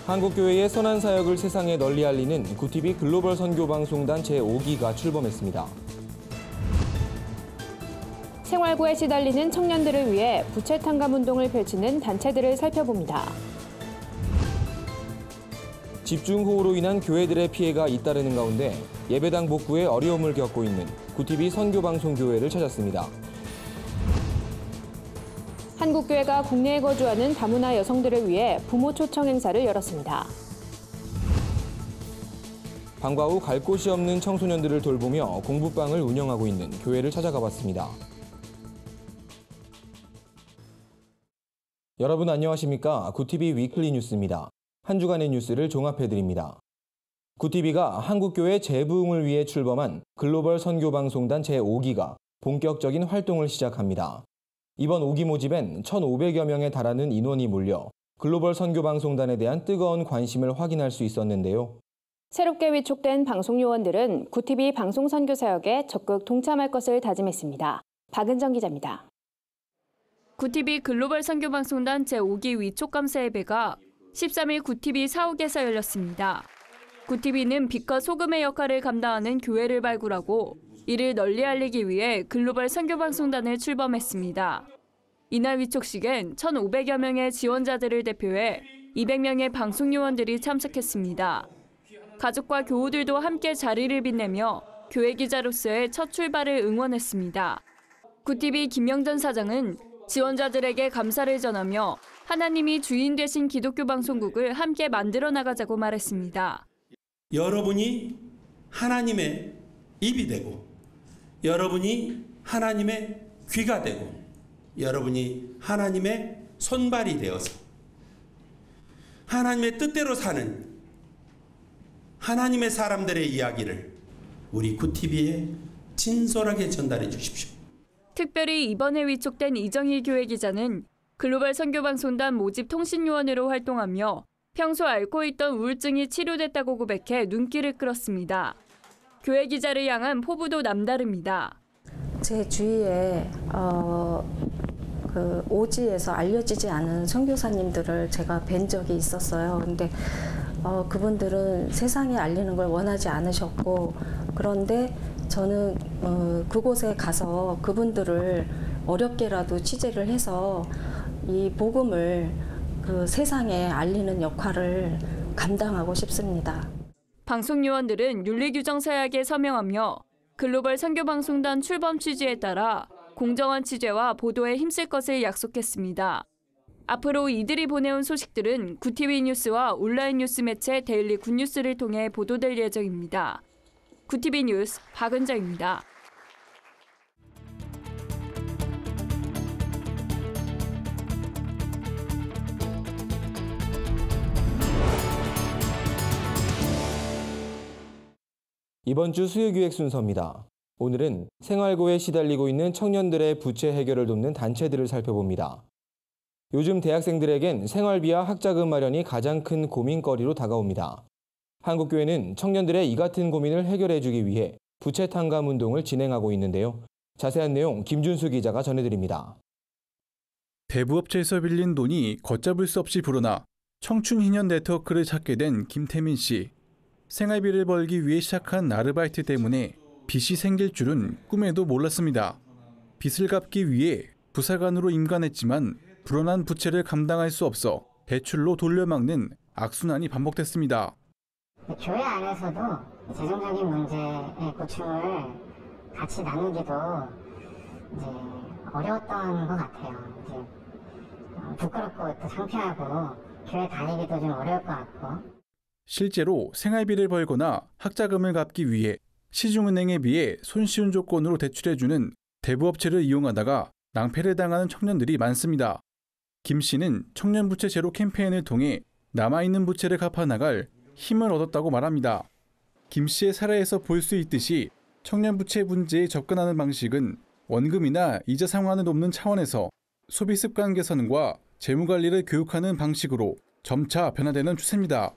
한국교회의 선한 사역을 세상에 널리 알리는 구티비 글로벌 선교방송단 제5기가 출범했습니다. 생활고에 시달리는 청년들을 위해 부채 탕감 운동을 펼치는 단체들을 살펴봅니다. 집중호우로 인한 교회들의 피해가 잇따르는 가운데 예배당 복구에 어려움을 겪고 있는 구티비 선교방송교회를 찾았습니다. 한국교회가 국내에 거주하는 다문화 여성들을 위해 부모 초청 행사를 열었습니다. 방과 후 갈 곳이 없는 청소년들을 돌보며 공부방을 운영하고 있는 교회를 찾아가 봤습니다. 여러분 안녕하십니까? 구티비 위클리 뉴스입니다. 한 주간의 뉴스를 종합해드립니다. 구티비가 한국교회 재부흥을 위해 출범한 글로벌 선교방송단 제5기가 본격적인 활동을 시작합니다. 이번 5기 모집엔 1,500여 명에 달하는 인원이 몰려 글로벌 선교방송단에 대한 뜨거운 관심을 확인할 수 있었는데요. 새롭게 위촉된 방송 요원들은 구티비 방송 선교 사역에 적극 동참할 것을 다짐했습니다. 박은정 기자입니다. 구티비 글로벌 선교방송단 제5기 위촉 감사 예배가 13일 구티비 사옥에서 열렸습니다. 구티비는 빛과 소금의 역할을 감당하는 교회를 발굴하고 이를 널리 알리기 위해 글로벌 선교방송단을 출범했습니다. 이날 위촉식엔 1,500여 명의 지원자들을 대표해 200명의 방송 요원들이 참석했습니다. 가족과 교우들도 함께 자리를 빛내며 교회 기자로서의 첫 출발을 응원했습니다. 구티비 김영전 사장은 지원자들에게 감사를 전하며 하나님이 주인 되신 기독교 방송국을 함께 만들어 나가자고 말했습니다. 여러분이 하나님의 입이 되고 여러분이 하나님의 귀가 되고 여러분이 하나님의 손발이 되어서 하나님의 뜻대로 사는 하나님의 사람들의 이야기를 우리 구티비에 진솔하게 전달해 주십시오. 특별히 이번에 위촉된 이정희 교회 기자는 글로벌 선교방송단 모집 통신요원으로 활동하며 평소 앓고 있던 우울증이 치료됐다고 고백해 눈길을 끌었습니다. 교회 기자를 향한 포부도 남다릅니다. 제 주위에 오지에서 알려지지 않은 선교사님들을 제가 뵌 적이 있었어요. 근데 그분들은 세상에 알리는 걸 원하지 않으셨고, 그런데 저는 그곳에 가서 그분들을 어렵게라도 취재를 해서 이 복음을 그 세상에 알리는 역할을 감당하고 싶습니다. 방송 요원들은 윤리규정 서약에 서명하며 글로벌 선교방송단 출범 취지에 따라 공정한 취재와 보도에 힘쓸 것을 약속했습니다. 앞으로 이들이 보내온 소식들은 구티비 뉴스와 온라인 뉴스 매체 데일리 굿뉴스를 통해 보도될 예정입니다. 구티비 뉴스 박은정입니다. 이번 주 수요기획 순서입니다. 오늘은 생활고에 시달리고 있는 청년들의 부채 해결을 돕는 단체들을 살펴봅니다. 요즘 대학생들에겐 생활비와 학자금 마련이 가장 큰 고민거리로 다가옵니다. 한국교회는 청년들의 이 같은 고민을 해결해주기 위해 부채 탕감 운동을 진행하고 있는데요. 자세한 내용 김준수 기자가 전해드립니다. 대부업체에서 빌린 돈이 걷잡을 수 없이 불어나 청춘 희년 네트워크를 찾게 된 김태민 씨. 생활비를 벌기 위해 시작한 아르바이트 때문에 빚이 생길 줄은 꿈에도 몰랐습니다. 빚을 갚기 위해 부사관으로 임관했지만 불어난 부채를 감당할 수 없어 대출로 돌려막는 악순환이 반복됐습니다. 교회 안에서도 재정적인 문제의 고충을 같이 나누기도 이제 어려웠던 것 같아요. 이제 부끄럽고 또 창피하고 교회 다니기도 좀 어려울 것 같고. 실제로 생활비를 벌거나 학자금을 갚기 위해 시중은행에 비해 손쉬운 조건으로 대출해주는 대부업체를 이용하다가 낭패를 당하는 청년들이 많습니다. 김 씨는 청년부채 제로 캠페인을 통해 남아있는 부채를 갚아나갈 힘을 얻었다고 말합니다. 김 씨의 사례에서 볼 수 있듯이 청년부채 문제에 접근하는 방식은 원금이나 이자 상환을 돕는 차원에서 소비 습관 개선과 재무관리를 교육하는 방식으로 점차 변화되는 추세입니다.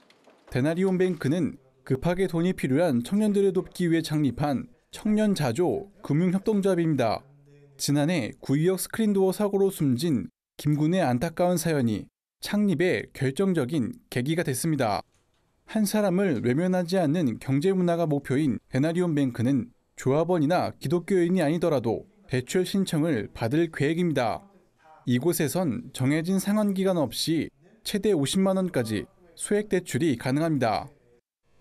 데나리온 뱅크는 급하게 돈이 필요한 청년들을 돕기 위해 창립한 청년자조 금융협동조합입니다. 지난해 구의역 스크린도어 사고로 숨진 김군의 안타까운 사연이 창립에 결정적인 계기가 됐습니다. 한 사람을 외면하지 않는 경제 문화가 목표인 에나리온 뱅크는 조합원이나 기독교인이 아니더라도 대출 신청을 받을 계획입니다. 이곳에선 정해진 상환 기간 없이 최대 50만 원까지 소액 대출이 가능합니다.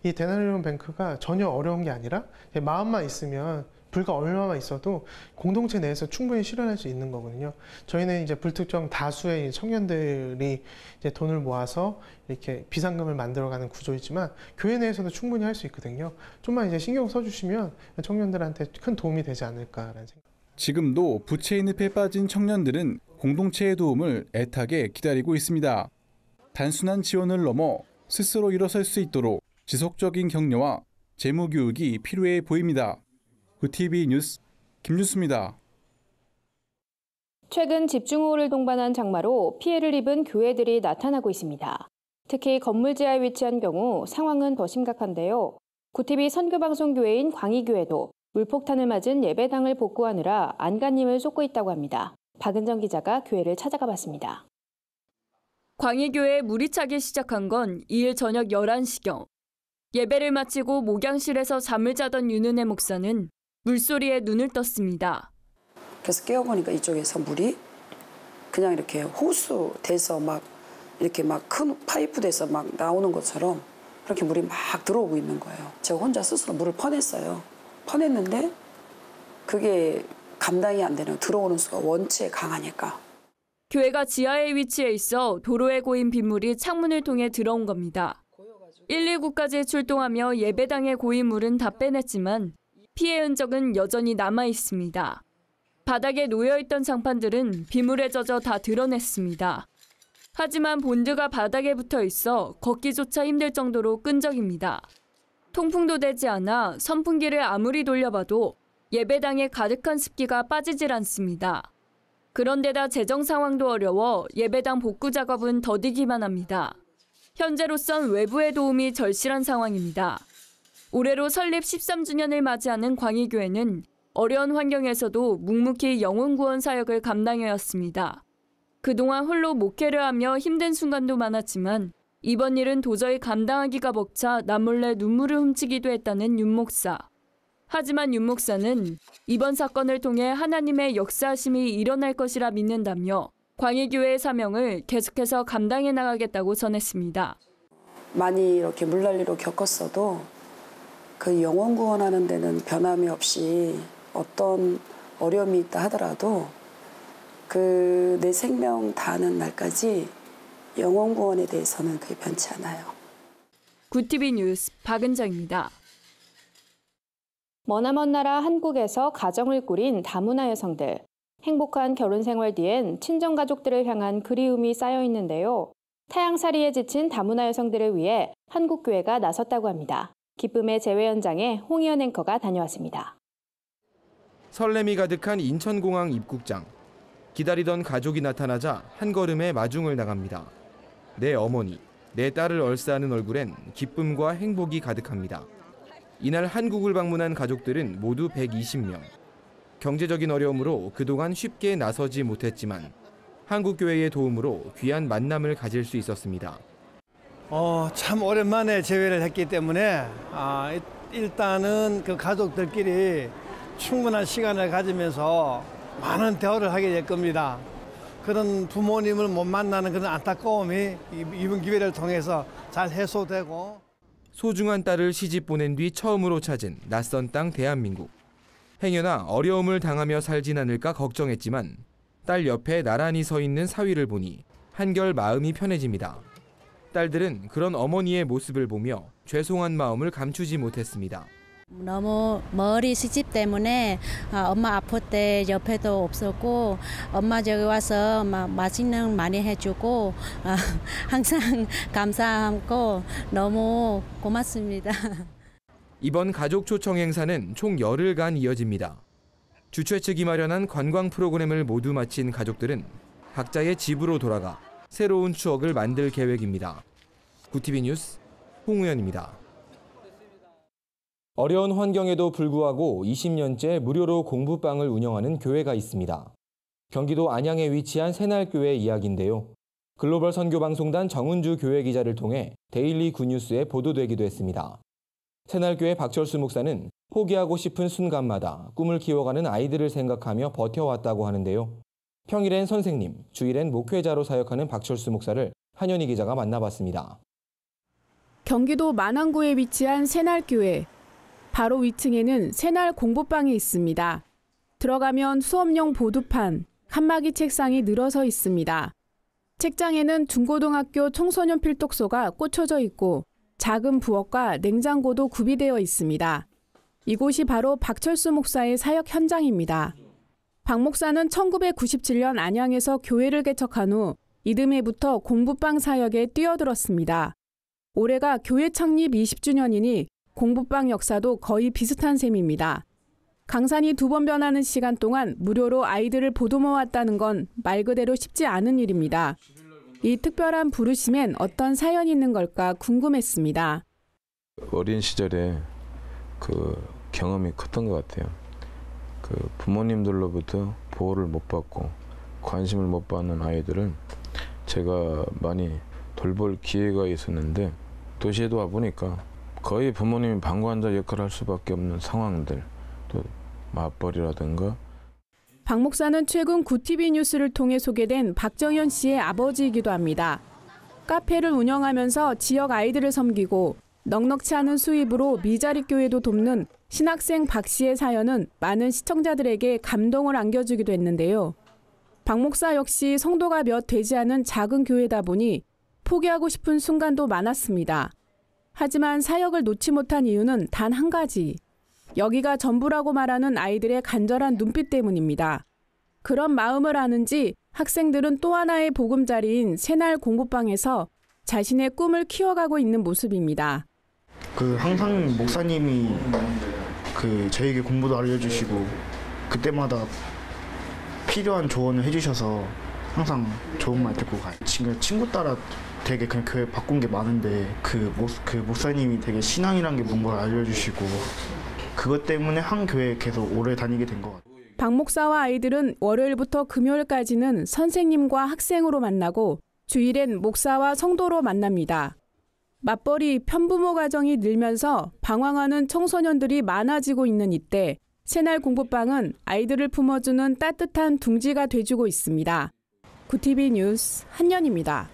이 데나리온 뱅크가 전혀 어려운 게 아니라 마음만 있으면 불과 얼마만 있어도 공동체 내에서 충분히 실현할 수 있는 거거든요. 저희는 이제 불특정 다수의 청년들이 이제 돈을 모아서 이렇게 비상금을 만들어가는 구조이지만 교회 내에서도 충분히 할 수 있거든요. 좀만 이제 신경 써주시면 청년들한테 큰 도움이 되지 않을까라는 생각. 지금도 부채의 늪에 빠진 청년들은 공동체의 도움을 애타게 기다리고 있습니다. 단순한 지원을 넘어 스스로 일어설 수 있도록 지속적인 격려와 재무 교육이 필요해 보입니다. 구TV 뉴스 김준수입니다. 최근 집중호우를 동반한 장마로 피해를 입은 교회들이 나타나고 있습니다. 특히 건물 지하에 위치한 경우 상황은 더 심각한데요. 구TV 선교방송교회인 광희교회도 물폭탄을 맞은 예배당을 복구하느라 안간힘을 쏟고 있다고 합니다. 박은정 기자가 교회를 찾아가 봤습니다. 광희교회에 물이 차기 시작한 건 2일 저녁 11시경. 예배를 마치고 목양실에서 잠을 자던 윤은혜 목사는 물소리에 눈을 떴습니다. 그래서 깨어보니까 이쪽에서 물이 그냥 이렇게 호수 돼서 막 이렇게 막 큰 파이프 돼서 막 나오는 것처럼 그렇게 물이 막 들어오고 있는 거예요. 제가 혼자 스스로 물을 퍼냈어요. 퍼냈는데 그게 감당이 안 되는, 들어오는 수가 원체 강하니까. 교회가 지하에 위치해 있어 도로에 고인 빗물이 창문을 통해 들어온 겁니다. 119까지 출동하며 예배당의 고인 물은 다 빼냈지만 피해 흔적은 여전히 남아 있습니다. 바닥에 놓여있던 장판들은 빗물에 젖어 다 드러냈습니다. 하지만 본드가 바닥에 붙어 있어 걷기조차 힘들 정도로 끈적입니다. 통풍도 되지 않아 선풍기를 아무리 돌려봐도 예배당에 가득한 습기가 빠지질 않습니다. 그런데다 재정 상황도 어려워 예배당 복구 작업은 더디기만 합니다. 현재로선 외부의 도움이 절실한 상황입니다. 올해로 설립 13주년을 맞이하는 광희교회는 어려운 환경에서도 묵묵히 영혼구원 사역을 감당해왔습니다. 그동안 홀로 목회를 하며 힘든 순간도 많았지만 이번 일은 도저히 감당하기가 벅차 남몰래 눈물을 훔치기도 했다는 윤 목사. 하지만 윤 목사는 이번 사건을 통해 하나님의 역사하심이 일어날 것이라 믿는다며 광희교회의 사명을 계속해서 감당해 나가겠다고 전했습니다. 많이 이렇게 물난리로 겪었어도 그 영혼 구원하는 데는 변함이 없이 어떤 어려움이 있다 하더라도 그 내 생명 다하는 날까지 영혼 구원에 대해서는 그게 변치 않아요. 구TV 뉴스 박은정입니다. 머나먼 나라 한국에서 가정을 꾸린 다문화 여성들. 행복한 결혼 생활 뒤엔 친정 가족들을 향한 그리움이 쌓여 있는데요. 타향살이에 지친 다문화 여성들을 위해 한국교회가 나섰다고 합니다. 기쁨의 재회 현장에 홍희연 앵커가 다녀왔습니다. 설렘이 가득한 인천공항 입국장. 기다리던 가족이 나타나자 한 걸음에 마중을 나갑니다. 내 어머니, 내 딸을 얼싸하는 얼굴엔 기쁨과 행복이 가득합니다. 이날 한국을 방문한 가족들은 모두 120명. 경제적인 어려움으로 그동안 쉽게 나서지 못했지만 한국교회의 도움으로 귀한 만남을 가질 수 있었습니다. 참 오랜만에 재회를 했기 때문에 일단은 그 가족들끼리 충분한 시간을 가지면서 많은 대화를 하게 될 겁니다. 그런 부모님을 못 만나는 그런 안타까움이 이번 기회를 통해서 잘 해소되고. 소중한 딸을 시집 보낸 뒤 처음으로 찾은 낯선 땅 대한민국. 행여나 어려움을 당하며 살진 않을까 걱정했지만 딸 옆에 나란히 서 있는 사위를 보니 한결 마음이 편해집니다. 딸들은 그런 어머니의 모습을 보며 죄송한 마음을 감추지 못했습니다. 너무 머리 시집 때문에 엄마 아플 때 옆에도 없었고 엄마 저기 와서 맛있는 많이 해주고 항상 감사하고 너무 고맙습니다. 이번 가족 초청 행사는 총 열흘간 이어집니다. 주최 측이 마련한 관광 프로그램을 모두 마친 가족들은 각자의 집으로 돌아가 새로운 추억을 만들 계획입니다. 구TV 뉴스 홍우연입니다. 어려운 환경에도 불구하고 20년째 무료로 공부방을 운영하는 교회가 있습니다. 경기도 안양에 위치한 새날교회 이야기인데요. 글로벌 선교방송단 정은주 교회 기자를 통해 데일리 굿뉴스에 보도되기도 했습니다. 새날교회 박철수 목사는 포기하고 싶은 순간마다 꿈을 키워가는 아이들을 생각하며 버텨왔다고 하는데요. 평일엔 선생님, 주일엔 목회자로 사역하는 박철수 목사를 한현희 기자가 만나봤습니다. 경기도 만안구에 위치한 새날교회. 바로 위층에는 새날 공부방이 있습니다. 들어가면 수업용 보드판, 칸막이 책상이 늘어서 있습니다. 책장에는 중고등학교 청소년 필독서가 꽂혀져 있고 작은 부엌과 냉장고도 구비되어 있습니다. 이곳이 바로 박철수 목사의 사역 현장입니다. 박 목사는 1997년 안양에서 교회를 개척한 후 이듬해부터 공부방 사역에 뛰어들었습니다. 올해가 교회 창립 20주년이니 공부방 역사도 거의 비슷한 셈입니다. 강산이 2번 변하는 시간 동안 무료로 아이들을 보듬어왔다는 건 말 그대로 쉽지 않은 일입니다. 이 특별한 부르심엔 어떤 사연이 있는 걸까 궁금했습니다. 어린 시절에 그 경험이 컸던 것 같아요. 그 부모님들로부터 보호를 못 받고 관심을 못 받는 아이들은 제가 많이 돌볼 기회가 있었는데 도시에도 와보니까 거의 부모님이 방관자 역할을 할 수밖에 없는 상황들, 또 맞벌이라든가. 박 목사는 최근 구티비 뉴스를 통해 소개된 박정현 씨의 아버지이기도 합니다. 카페를 운영하면서 지역 아이들을 섬기고 넉넉치 않은 수입으로 미자립 교회도 돕는 신학생 박 씨의 사연은 많은 시청자들에게 감동을 안겨주기도 했는데요. 박 목사 역시 성도가 몇 되지 않은 작은 교회다 보니 포기하고 싶은 순간도 많았습니다. 하지만 사역을 놓지 못한 이유는 단 한 가지. 여기가 전부라고 말하는 아이들의 간절한 눈빛 때문입니다. 그런 마음을 아는지 학생들은 또 하나의 보금자리인 새날 공부방에서 자신의 꿈을 키워가고 있는 모습입니다. 항상 목사님이 저에게 공부도 알려주시고 그때마다 필요한 조언을 해주셔서 항상 좋은 말 듣고 가요. 지금 친구 따라 되게 그냥 교회 바꾼 게 많은데 그 목사님이 되게 신앙이란 게 뭔가를 알려주시고 그것 때문에 한 교회에 계속 오래 다니게 된 것 같아요. 박 목사와 아이들은 월요일부터 금요일까지는 선생님과 학생으로 만나고 주일엔 목사와 성도로 만납니다. 맞벌이, 편부모 가정이 늘면서 방황하는 청소년들이 많아지고 있는 이때 새날 공부방은 아이들을 품어주는 따뜻한 둥지가 돼주고 있습니다. 구티비 뉴스 한연입니다.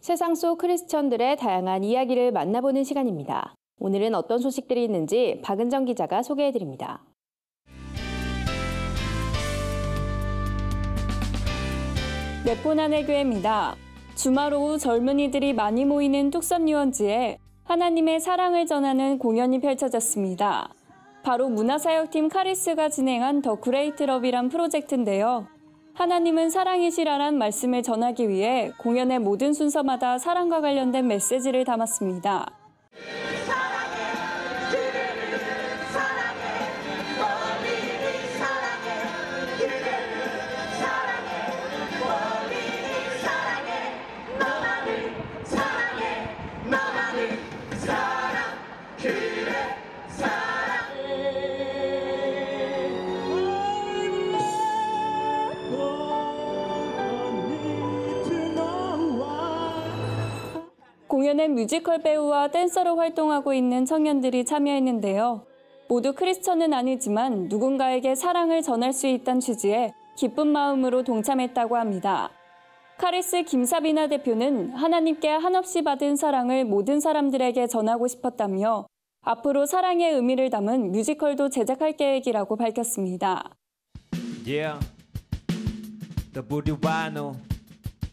세상 속 크리스천들의 다양한 이야기를 만나보는 시간입니다. 오늘은 어떤 소식들이 있는지 박은정 기자가 소개해드립니다. 내포난의 교회입니다. 주말 오후 젊은이들이 많이 모이는 뚝섬 유원지에 하나님의 사랑을 전하는 공연이 펼쳐졌습니다. 바로 문화사역팀 카리스가 진행한 더 그레이트 러비란 프로젝트인데요. 하나님은 사랑이시라란 말씀을 전하기 위해 공연의 모든 순서마다 사랑과 관련된 메시지를 담았습니다. 공연엔 뮤지컬 배우와 댄서로 활동하고 있는 청년들이 참여했는데요. 모두 크리스천은 아니지만 누군가에게 사랑을 전할 수 있다는 취지에 기쁜 마음으로 동참했다고 합니다. 카리스 김사비나 대표는 하나님께 한없이 받은 사랑을 모든 사람들에게 전하고 싶었다며 앞으로 사랑의 의미를 담은 뮤지컬도 제작할 계획이라고 밝혔습니다.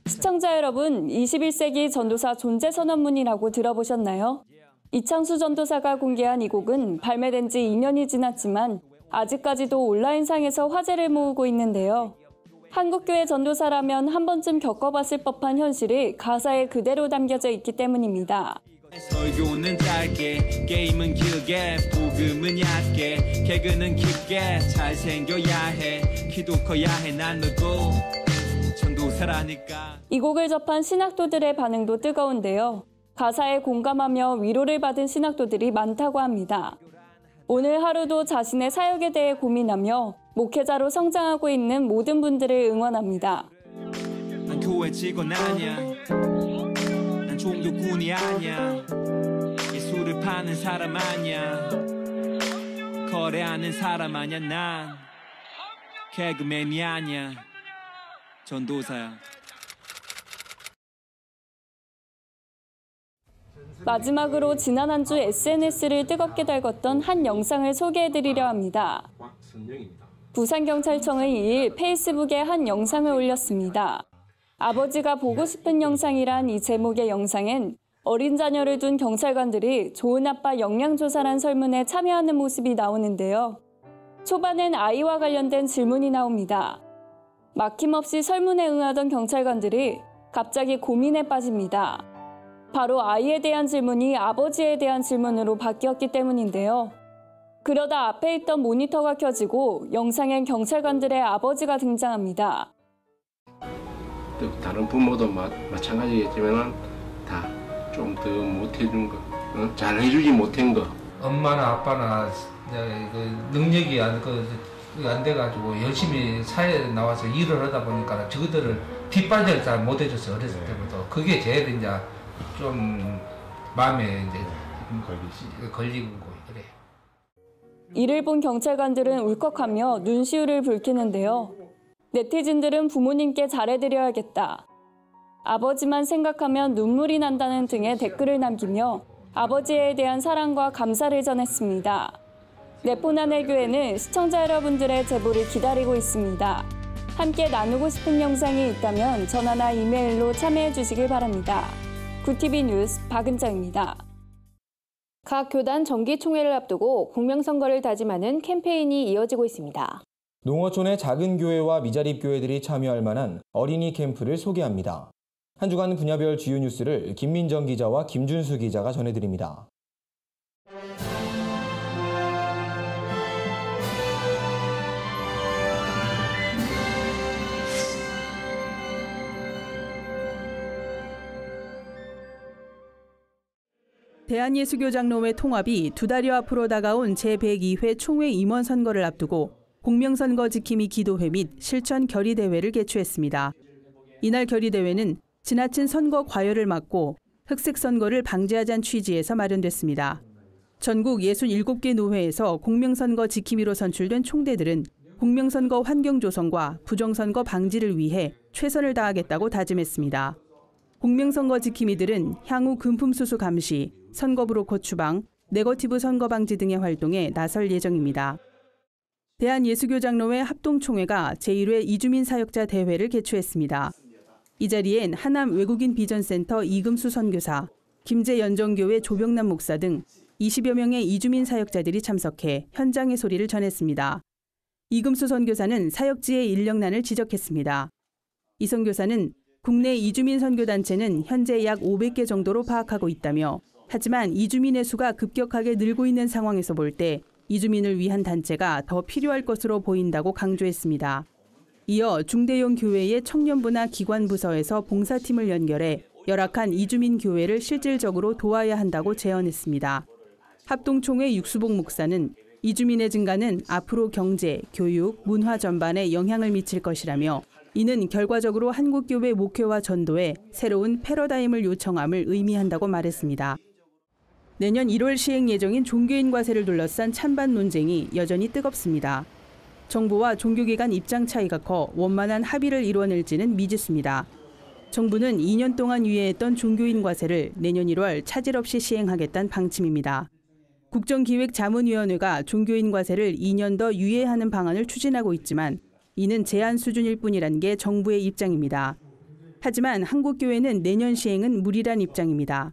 시청자 여러분, 21세기 전도사 존재 선언문이라고 들어보셨나요? 이창수 전도사가 공개한 이 곡은 발매된 지 2년이 지났지만 아직까지도 온라인상에서 화제를 모으고 있는데요. 한국교회 전도사라면 한 번쯤 겪어봤을 법한 현실이 가사에 그대로 담겨져 있기 때문입니다. 설교는 짧게, 게임은 길게, 복음은 얕게, 개그는 깊게, 잘생겨야 해, 키도 커야 해, 난 너도 전도사라니까. 이 곡을 접한 신학도들의 반응도 뜨거운데요. 가사에 공감하며 위로를 받은 신학도들이 많다고 합니다. 오늘 하루도 자신의 사역에 대해 고민하며 목회자로 성장하고 있는 모든 분들을 응원합니다. 고해지곤 아냐. 난 종교꾼이 아냐. 예술을 파는 사람 아냐. 거래하는 사람 아냐. 난 개그맨이 아냐. 전도사야. 마지막으로 지난 한 주 SNS를 뜨겁게 달궜던 한 영상을 소개해드리려 합니다. 부산경찰청은 2일 페이스북에 한 영상을 올렸습니다. 아버지가 보고 싶은 영상이란 이 제목의 영상엔 어린 자녀를 둔 경찰관들이 좋은 아빠 역량조사란 설문에 참여하는 모습이 나오는데요. 초반엔 아이와 관련된 질문이 나옵니다. 막힘없이 설문에 응하던 경찰관들이 갑자기 고민에 빠집니다. 바로 아이에 대한 질문이 아버지에 대한 질문으로 바뀌었기 때문인데요. 그러다 앞에 있던 모니터가 켜지고 영상엔 경찰관들의 아버지가 등장합니다. 다른 부모도 마찬가지겠지만 다 좀 더 못해준 거, 잘 해주지 못한 거. 엄마나 아빠나 그 능력이 안 돼가지고 열심히 사회에 나와서 일을 하다 보니까 저들을 뒷발대를 잘 못해줬어요. 어렸을 때부터. 그게 제일 이제 좀 마음에 이제 걸리고 그래. 이를 본 경찰관들은 울컥하며 눈시울을 붉히는데요. 네티즌들은 부모님께 잘해드려야겠다. 아버지만 생각하면 눈물이 난다는 등의 댓글을 남기며 아버지에 대한 사랑과 감사를 전했습니다. 네포나넬 교회는 시청자 여러분들의 제보를 기다리고 있습니다. 함께 나누고 싶은 영상이 있다면 전화나 이메일로 참여해 주시길 바랍니다. 구TV 뉴스 박은정입니다. 각 교단 정기총회를 앞두고 공명선거를 다짐하는 캠페인이 이어지고 있습니다. 농어촌의 작은 교회와 미자립 교회들이 참여할 만한 어린이 캠프를 소개합니다. 한 주간 분야별 주요 뉴스를 김민정 기자와 김준수 기자가 전해드립니다. 대한예수교장로회 통합이 2달여 앞으로 다가온 제102회 총회 임원 선거를 앞두고 공명선거 지킴이 기도회 및 실천 결의대회를 개최했습니다. 이날 결의대회는 지나친 선거 과열을 막고 흑색 선거를 방지하자는 취지에서 마련됐습니다. 전국 67개 노회에서 공명선거 지킴이로 선출된 총대들은 공명선거 환경 조성과 부정선거 방지를 위해 최선을 다하겠다고 다짐했습니다. 공명선거 지킴이들은 향후 금품수수 감시, 선거 브로커 추방, 네거티브 선거 방지 등의 활동에 나설 예정입니다. 대한예수교장로회 합동총회가 제1회 이주민 사역자 대회를 개최했습니다. 이 자리엔 하남 외국인 비전센터 이금수 선교사, 김제연정교회 조병남 목사 등 20여 명의 이주민 사역자들이 참석해 현장의 소리를 전했습니다. 이금수 선교사는 사역지의 인력난을 지적했습니다. 이 선교사는 국내 이주민 선교단체는 현재 약 500개 정도로 파악하고 있다며 하지만 이주민의 수가 급격하게 늘고 있는 상황에서 볼 때 이주민을 위한 단체가 더 필요할 것으로 보인다고 강조했습니다. 이어 중대형 교회의 청년부나 기관 부서에서 봉사팀을 연결해 열악한 이주민 교회를 실질적으로 도와야 한다고 제언했습니다. 합동총회 육수복 목사는 이주민의 증가는 앞으로 경제, 교육, 문화 전반에 영향을 미칠 것이라며 이는 결과적으로 한국교회 목회와 전도에 새로운 패러다임을 요청함을 의미한다고 말했습니다. 내년 1월 시행 예정인 종교인 과세를 둘러싼 찬반 논쟁이 여전히 뜨겁습니다. 정부와 종교기관 입장 차이가 커 원만한 합의를 이뤄낼지는 미지수입니다. 정부는 2년 동안 유예했던 종교인 과세를 내년 1월 차질 없이 시행하겠다는 방침입니다. 국정기획자문위원회가 종교인 과세를 2년 더 유예하는 방안을 추진하고 있지만 이는 제한 수준일 뿐이라는 게 정부의 입장입니다. 하지만 한국교회는 내년 시행은 무리란 입장입니다.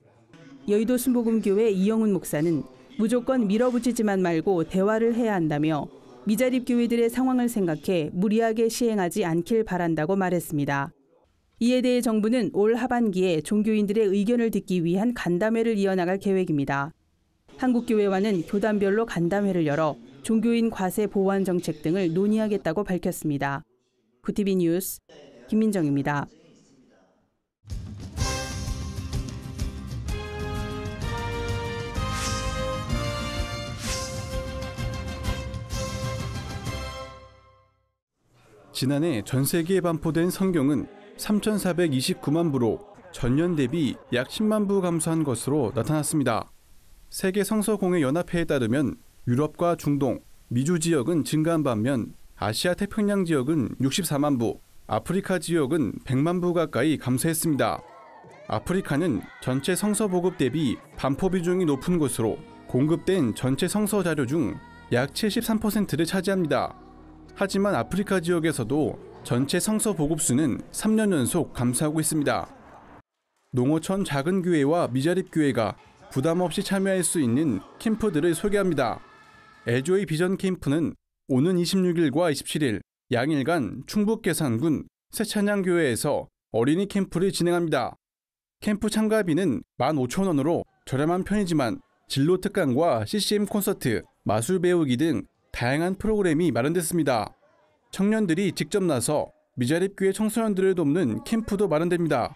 여의도 순복음교회 이영훈 목사는 무조건 밀어붙이지만 말고 대화를 해야 한다며 미자립 교회들의 상황을 생각해 무리하게 시행하지 않길 바란다고 말했습니다. 이에 대해 정부는 올 하반기에 종교인들의 의견을 듣기 위한 간담회를 이어나갈 계획입니다. 한국교회와는 교단별로 간담회를 열어 종교인 과세 보완 정책 등을 논의하겠다고 밝혔습니다. 구TV 뉴스 김민정입니다. 지난해 전 세계에 반포된 성경은 3,429만 부로 전년 대비 약 10만 부 감소한 것으로 나타났습니다. 세계 성서공회 연합회에 따르면 유럽과 중동, 미주 지역은 증가한 반면 아시아 태평양 지역은 64만 부, 아프리카 지역은 100만 부 가까이 감소했습니다. 아프리카는 전체 성서 보급 대비 반포 비중이 높은 곳으로 공급된 전체 성서 자료 중 약 73%를 차지합니다. 하지만 아프리카 지역에서도 전체 성서 보급 수는 3년 연속 감소하고 있습니다. 농어촌 작은 교회와 미자립 교회가 부담 없이 참여할 수 있는 캠프들을 소개합니다. 엘조이 비전 캠프는 오는 26일과 27일 양일간 충북 계산군 새찬양교회에서 어린이 캠프를 진행합니다. 캠프 참가비는 15,000원으로 저렴한 편이지만 진로 특강과 CCM 콘서트, 마술 배우기 등 다양한 프로그램이 마련됐습니다. 청년들이 직접 나서 미자립교회 청소년들을 돕는 캠프도 마련됩니다.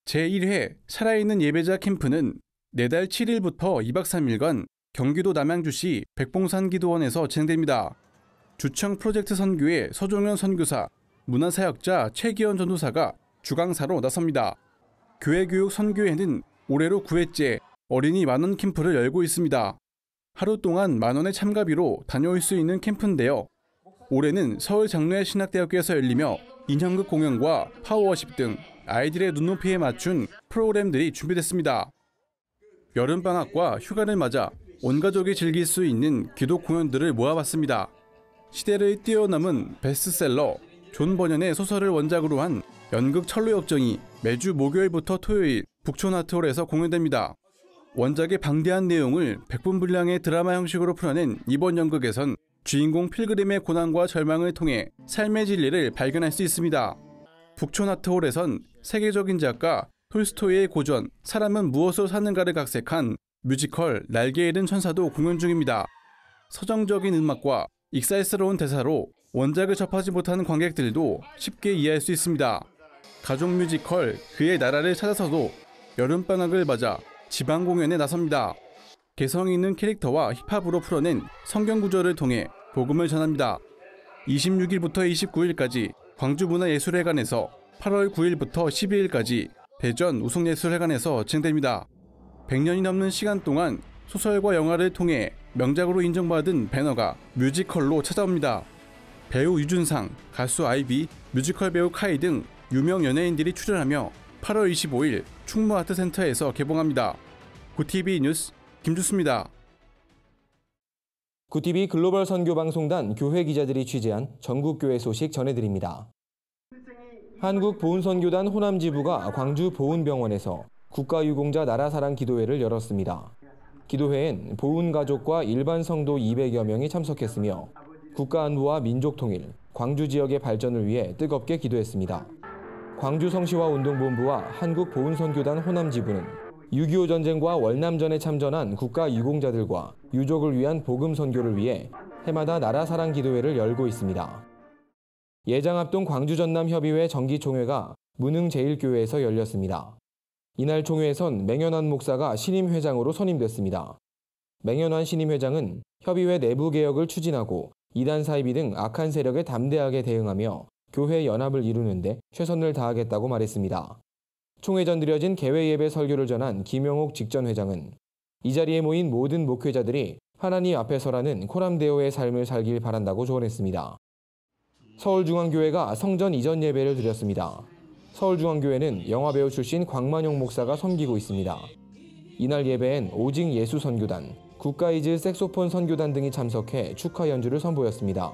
제1회 살아있는 예배자 캠프는 내달 7일부터 2박 3일간 경기도 남양주시 백봉산 기도원에서 진행됩니다. 주청 프로젝트 선교회 서종현 선교사, 문화사역자 최기현 전도사가 주강사로 나섭니다. 교회교육 선교회는 올해로 9회째 어린이 만원 캠프를 열고 있습니다. 하루 동안 만원의 참가비로 다녀올 수 있는 캠프인데요. 올해는 서울장로회신학대학교에서 열리며 인형극 공연과 파워워십 등 아이들의 눈높이에 맞춘 프로그램들이 준비됐습니다. 여름방학과 휴가를 맞아 온 가족이 즐길 수 있는 기독 공연들을 모아봤습니다. 시대를 뛰어넘은 베스트셀러 존 버년의 소설을 원작으로 한 연극 철로역정이 매주 목요일부터 토요일 북촌아트홀에서 공연됩니다. 원작의 방대한 내용을 100분 분량의 드라마 형식으로 풀어낸 이번 연극에선 주인공 필그림의 고난과 절망을 통해 삶의 진리를 발견할 수 있습니다. 북촌아트홀에선 세계적인 작가 톨스토이의 고전 사람은 무엇으로 사는가를 각색한 뮤지컬 날개 잃은 천사도 공연 중입니다. 서정적인 음악과 익살스러운 대사로 원작을 접하지 못하는 관객들도 쉽게 이해할 수 있습니다. 가족 뮤지컬 그의 나라를 찾아서도 여름방학을 맞아 지방 공연에 나섭니다. 개성 있는 캐릭터와 힙합으로 풀어낸 성경 구절을 통해 복음을 전합니다. 26일부터 29일까지 광주문화예술회관에서 8월 9일부터 12일까지 대전 우송예술회관에서 진행됩니다. 100년이 넘는 시간 동안 소설과 영화를 통해 명작으로 인정받은 배너가 뮤지컬로 찾아옵니다. 배우 유준상, 가수 아이비, 뮤지컬 배우 카이 등 유명 연예인들이 출연하며 8월 25일 충무아트센터에서 개봉합니다. 구TV 뉴스 김주수입니다. 구TV 글로벌 선교방송단 교회 기자들이 취재한 전국교회 소식 전해드립니다. 한국보훈선교단 호남지부가 광주 보훈병원에서 국가유공자 나라사랑 기도회를 열었습니다. 기도회엔 보훈가족과 일반 성도 200여 명이 참석했으며 국가안보와 민족통일, 광주 지역의 발전을 위해 뜨겁게 기도했습니다. 광주성시화 운동본부와 한국보훈선교단 호남지부는 6.25 전쟁과 월남전에 참전한 국가유공자들과 유족을 위한 복음 선교를 위해 해마다 나라사랑 기도회를 열고 있습니다. 예장합동 광주전남협의회 정기총회가 문흥제일교회에서 열렸습니다. 이날 총회에선 맹현환 목사가 신임회장으로 선임됐습니다. 맹현환 신임회장은 협의회 내부 개혁을 추진하고 이단 사이비 등 악한 세력에 담대하게 대응하며 교회 연합을 이루는 데 최선을 다하겠다고 말했습니다. 총회 전 드려진 개회 예배 설교를 전한 김영옥 직전회장은 이 자리에 모인 모든 목회자들이 하나님 앞에서라는 코람데오의 삶을 살길 바란다고 조언했습니다. 서울중앙교회가 성전 이전 예배를 드렸습니다. 서울중앙교회는 영화배우 출신 광만용 목사가 섬기고 있습니다. 이날 예배엔 오직 예수 선교단, 국가이즈 색소폰 선교단 등이 참석해 축하 연주를 선보였습니다.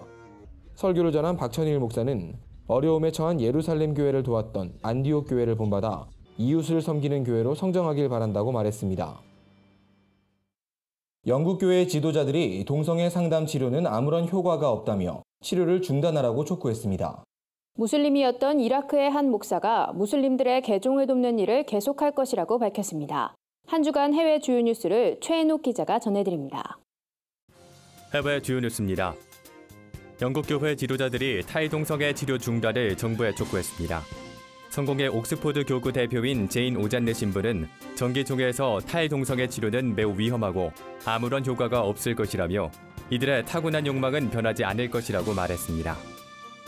설교를 전한 박천일 목사는 어려움에 처한 예루살렘 교회를 도왔던 안디옥 교회를 본받아 이웃을 섬기는 교회로 성장하길 바란다고 말했습니다. 영국 교회 지도자들이 동성애 상담 치료는 아무런 효과가 없다며 치료를 중단하라고 촉구했습니다. 무슬림이었던 이라크의 한 목사가 무슬림들의 개종을 돕는 일을 계속할 것이라고 밝혔습니다. 한 주간 해외 주요 뉴스를 최인욱 기자가 전해드립니다. 해외 주요 뉴스입니다. 영국 교회 지도자들이 타이 동성애 치료 중단을 정부에 촉구했습니다. 성공의 옥스포드 교구 대표인 제인 오잔네 신부는 정기총회에서 타이 동성애 치료는 매우 위험하고 아무런 효과가 없을 것이라며 이들의 타고난 욕망은 변하지 않을 것이라고 말했습니다.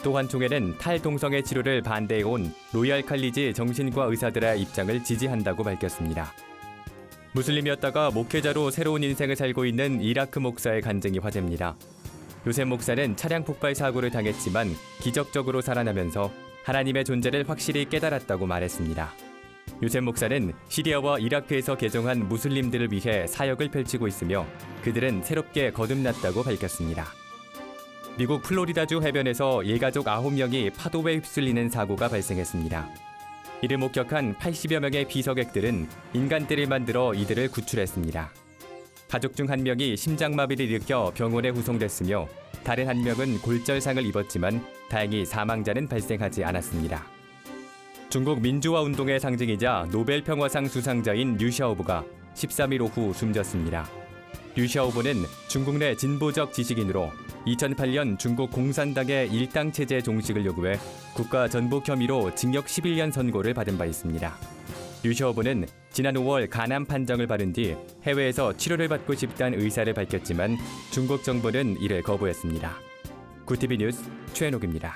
또 한 총회는 탈동성애 치료를 반대해온 로얄 칼리지 정신과 의사들의 입장을 지지한다고 밝혔습니다. 무슬림이었다가 목회자로 새로운 인생을 살고 있는 이라크 목사의 간증이 화제입니다. 요셉 목사는 차량 폭발 사고를 당했지만 기적적으로 살아나면서 하나님의 존재를 확실히 깨달았다고 말했습니다. 요셉 목사는 시리아와 이라크에서 개종한 무슬림들을 위해 사역을 펼치고 있으며 그들은 새롭게 거듭났다고 밝혔습니다. 미국 플로리다주 해변에서 일가족 9명이 파도에 휩쓸리는 사고가 발생했습니다. 이를 목격한 80여 명의 비서객들은 인간떼를 만들어 이들을 구출했습니다. 가족 중 1명이 심장마비를 일으켜 병원에 후송됐으며 다른 1명은 골절상을 입었지만 다행히 사망자는 발생하지 않았습니다. 중국 민주화 운동의 상징이자 노벨 평화상 수상자인 류샤오보가 13일 오후 숨졌습니다. 류샤오보는 중국 내 진보적 지식인으로 2008년 중국 공산당의 일당 체제 종식을 요구해 국가 전복 혐의로 징역 11년 선고를 받은 바 있습니다. 류샤오보는 지난 5월 간암 판정을 받은 뒤 해외에서 치료를 받고 싶다는 의사를 밝혔지만 중국 정부는 이를 거부했습니다. 구티비 뉴스 최현옥입니다.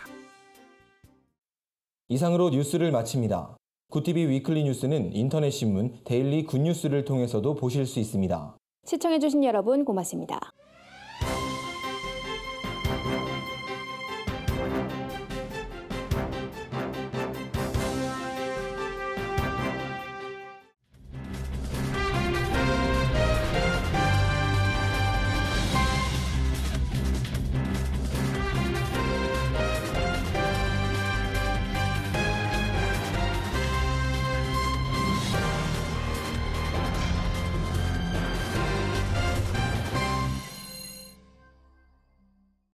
이상으로 뉴스를 마칩니다. 구티비 위클리 뉴스는 인터넷 신문 데일리 굿뉴스를 통해서도 보실 수 있습니다. 시청해주신 여러분 고맙습니다.